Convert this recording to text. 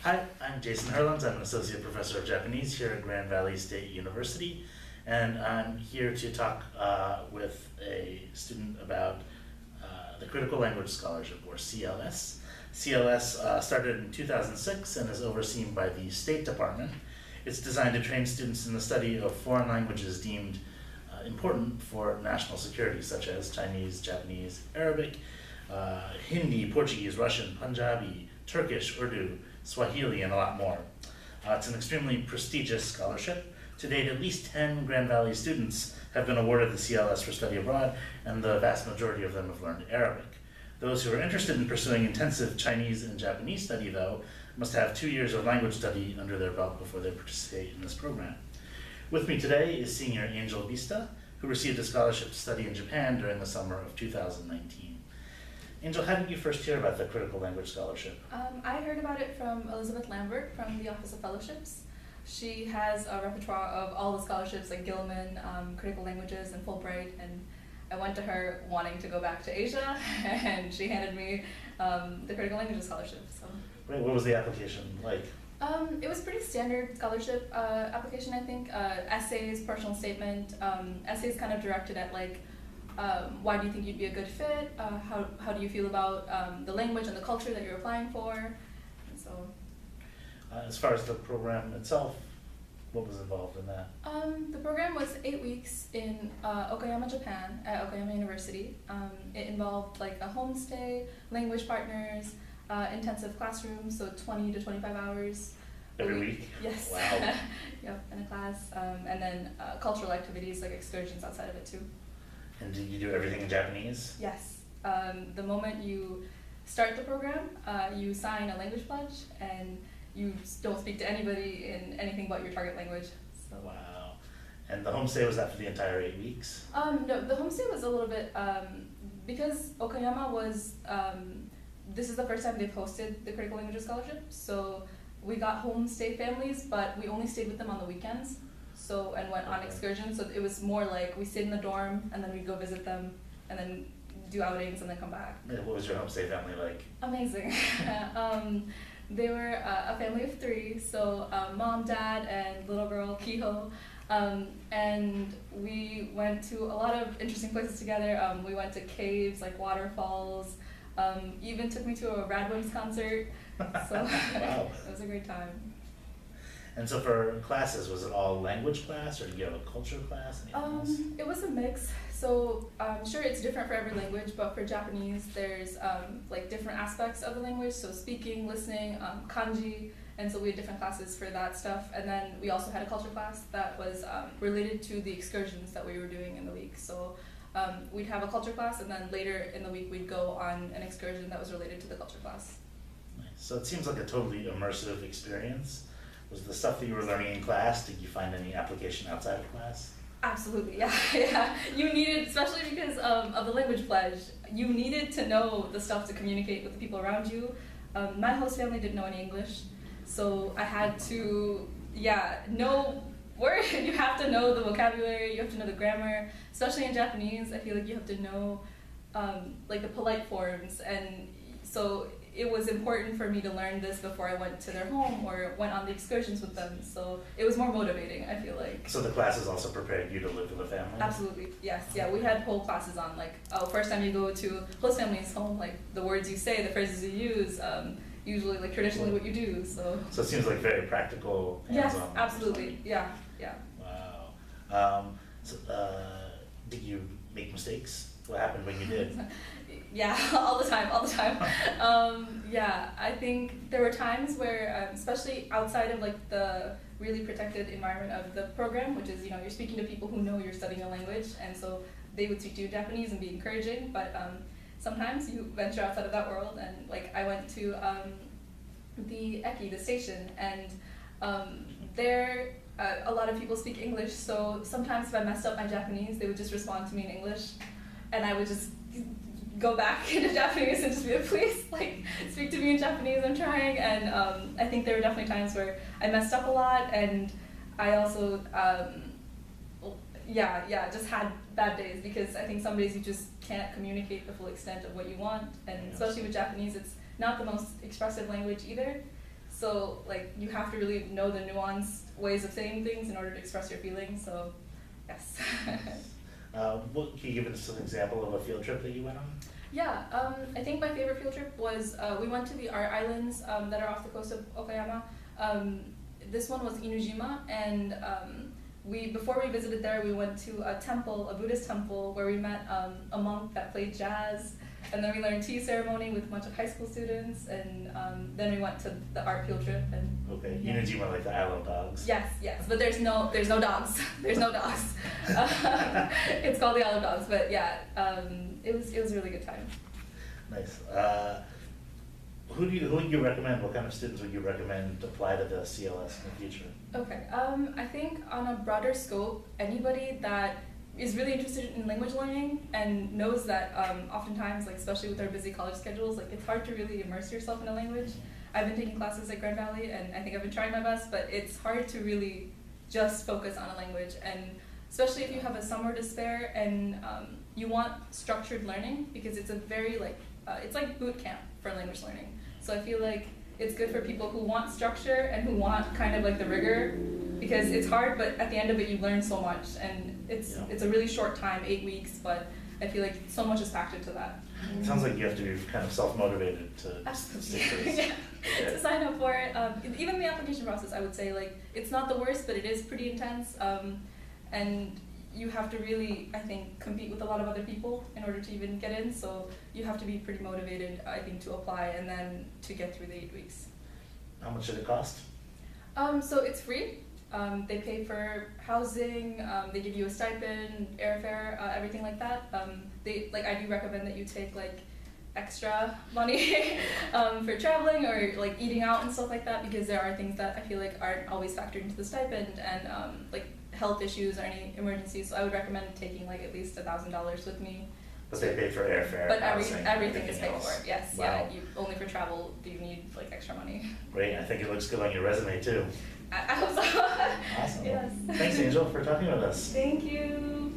Hi, I'm Jason Herlings. I'm an associate professor of Japanese here at Grand Valley State University, and I'm here to talk with a student about the Critical Language Scholarship, or CLS. CLS started in 2006 and is overseen by the State Department. It's designed to train students in the study of foreign languages deemed important for national security, such as Chinese, Japanese, Arabic, Hindi, Portuguese, Russian, Punjabi, Turkish, Urdu, Swahili, and a lot more. It's an extremely prestigious scholarship. To date, at least 10 Grand Valley students have been awarded the CLS for study abroad, and the vast majority of them have learned Arabic. Those who are interested in pursuing intensive Chinese and Japanese study, though, must have 2 years of language study under their belt before they participate in this program. With me today is senior Angel Vista, who received a scholarship to study in Japan during the summer of 2019. Angel, how did you first hear about the Critical Language Scholarship? I heard about it from Elizabeth Lambert from the Office of Fellowships. She has a repertoire of all the scholarships like Gilman, Critical Languages, and Fulbright, and I went to her wanting to go back to Asia, and she handed me the Critical Languages Scholarship. So. Right, what was the application like? It was pretty standard scholarship application, I think. Essays, personal statement, essays kind of directed at like, why do you think you'd be a good fit? How do you feel about the language and the culture that you're applying for? And so, as far as the program itself, what was involved in that? the program was 8 weeks in Okayama, Japan, at Okayama University. It involved like a homestay, language partners, intensive classrooms, so 20 to 25 hours. Every week? Yes. Wow. Yep, in a class, and then cultural activities like excursions outside of it too. And did you do everything in Japanese? Yes. The moment you start the program, you sign a language pledge, and you don't speak to anybody in anything but your target language. So. Wow. And the homestay, was that for the entire 8 weeks? No, the homestay was a little bit, because Okayama was, this is the first time they've hosted the Critical Languages Scholarship, so we got homestay families, but we only stayed with them on the weekends. So, and went on excursions, so it was more like we stayed in the dorm and then we'd go visit them and then do outings and then come back. Yeah, what was your homestay family like? Amazing. They were a family of 3, so mom, dad, and little girl Kiho. And we went to a lot of interesting places together. We went to caves, like waterfalls, even took me to a Radwimps concert. So Wow. It was a great time. And so for classes, was it all language class, or did you have a culture class? Anything else? It was a mix. So sure, it's different for every language, but for Japanese, there's like different aspects of the language. So speaking, listening, kanji, and so we had different classes for that stuff. And then we also had a culture class that was related to the excursions that we were doing in the week. So we'd have a culture class, and then later in the week we'd go on an excursion that was related to the culture class. Nice. So it seems like a totally immersive experience. Was the stuff that you were learning in class, did you find any application outside of class? Absolutely, yeah, yeah. You needed, especially because of the language pledge, you needed to know the stuff to communicate with the people around you. My host family didn't know any English, so I had to, know words. You have to know the vocabulary, you have to know the grammar, especially in Japanese. I feel like you have to know like the polite forms, and so it was important for me to learn this before I went to their home or went on the excursions with them. So it was more motivating, I feel like. So the classes also prepared you to live with a family? Absolutely, yes. Yeah, we had whole classes on like, first time you go to host family's home, like the words you say, the phrases you use, usually like traditionally what you do, so. So it seems like very practical, Yes, hands-on. absolutely, yeah. Wow. Did you make mistakes? What happened when you did? Yeah, all the time. I think there were times where, especially outside of like the really protected environment of the program, which is, you're speaking to people who know you're studying a language, and so they would speak to you in Japanese and be encouraging, but sometimes you venture outside of that world, and like I went to the Eki, the station, and there a lot of people speak English, so sometimes if I messed up my Japanese, they would just respond to me in English, and I would just go back into Japanese and just be like, please, like, speak to me in Japanese, I'm trying. And I think there were definitely times where I messed up a lot, and I also, just had bad days, because I think some days you just can't communicate the full extent of what you want, and especially with Japanese, it's not the most expressive language either. So like you have to really know the nuanced ways of saying things in order to express your feelings. So yes. Can you give us an example of a field trip that you went on? Yeah, I think my favorite field trip was we went to the art islands that are off the coast of Okayama. This one was Inujima, and before we visited there, we went to a temple, a Buddhist temple, where we met a monk that played jazz, and then we learned tea ceremony with a bunch of high school students, and then we went to the art field trip. And okay, yeah. Inujima, like the Isle of Dogs. Yes, but there's no dogs. There's no dogs. It's called the Isle of Dogs, but yeah, it was a really good time. Nice. Who would you recommend? What kind of students would you recommend apply to the CLS in the future? Okay, I think on a broader scope, anybody that is really interested in language learning and knows that oftentimes, like especially with our busy college schedules, like it's hard to really immerse yourself in a language. I've been taking classes at Grand Valley, and I think I've been trying my best, but it's hard to really just focus on a language, and especially if you have a summer to spare and you want structured learning, because it's a very it's like boot camp for language learning. So I feel like it's good for people who want structure and who want kind of like the rigor, because it's hard, but at the end of it you learn so much, and it's a really short time, 8 weeks, but I feel like so much is packed into that. It sounds like you have to be kind of self-motivated to stick to this. Yeah. Okay. To sign up for it. Even the application process, I would say, like, it's not the worst, but it is pretty intense, and you have to really, I think, compete with a lot of other people in order to even get in, so you have to be pretty motivated, I think, to apply and then to get through the 8 weeks. How much did it cost? So it's free. They pay for housing, they give you a stipend, airfare, everything like that. I do recommend that you take like extra money for traveling or like eating out and stuff like that, because there are things that I feel like aren't always factored into the stipend, and like health issues or any emergencies. So I would recommend taking like at least $1,000 with me. But they pay for airfare. But housing, everything is paid else. for. Yes, Wow. yeah. Only for travel do you need like extra money. Great. I think it looks good on your resume too. I hope so. Awesome. Yes. Thanks, Angel, for talking with us. Thank you.